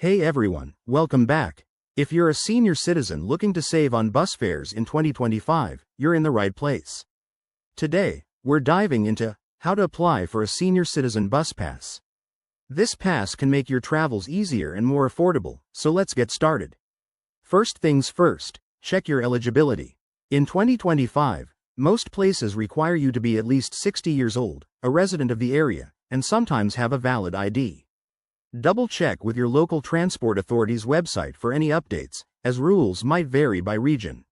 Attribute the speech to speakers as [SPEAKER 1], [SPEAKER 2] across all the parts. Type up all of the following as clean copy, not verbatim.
[SPEAKER 1] Hey everyone, welcome back. If you're a senior citizen looking to save on bus fares in 2025, you're in the right place. Today, we're diving into how to apply for a senior citizen bus pass. This pass can make your travels easier and more affordable, so let's get started. First things first, check your eligibility. In 2025, most places require you to be at least 60 years old, a resident of the area, and sometimes have a valid ID. Double-check with your local transport authority's website for any updates, as rules might vary by region.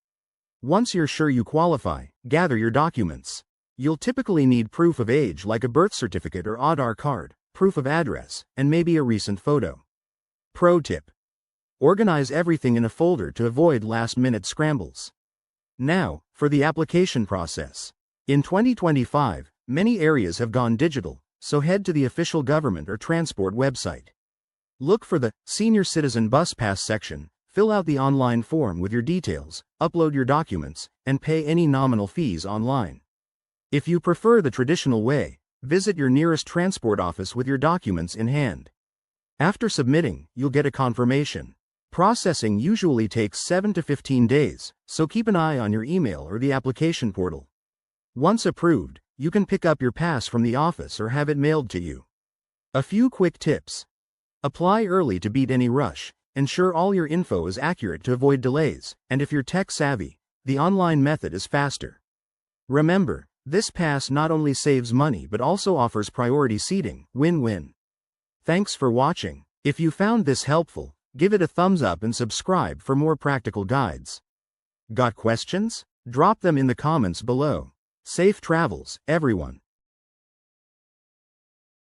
[SPEAKER 1] Once you're sure you qualify, gather your documents. You'll typically need proof of age like a birth certificate or Aadhaar card, proof of address, and maybe a recent photo. Pro tip: organize everything in a folder to avoid last-minute scrambles. Now, for the application process. In 2025, many areas have gone digital, so head to the official government or transport website. Look for the Senior Citizen Bus Pass section, fill out the online form with your details, upload your documents, and pay any nominal fees online. If you prefer the traditional way, visit your nearest transport office with your documents in hand. After submitting, you'll get a confirmation. Processing usually takes 7 to 15 days, so keep an eye on your email or the application portal. Once approved, you can pick up your pass from the office or have it mailed to you. A few quick tips. Apply early to beat any rush, ensure all your info is accurate to avoid delays, and if you're tech-savvy, the online method is faster. Remember, this pass not only saves money but also offers priority seating, win-win. Thanks for watching. If you found this helpful, give it a thumbs up and subscribe for more practical guides. Got questions? Drop them in the comments below. Safe travels, everyone.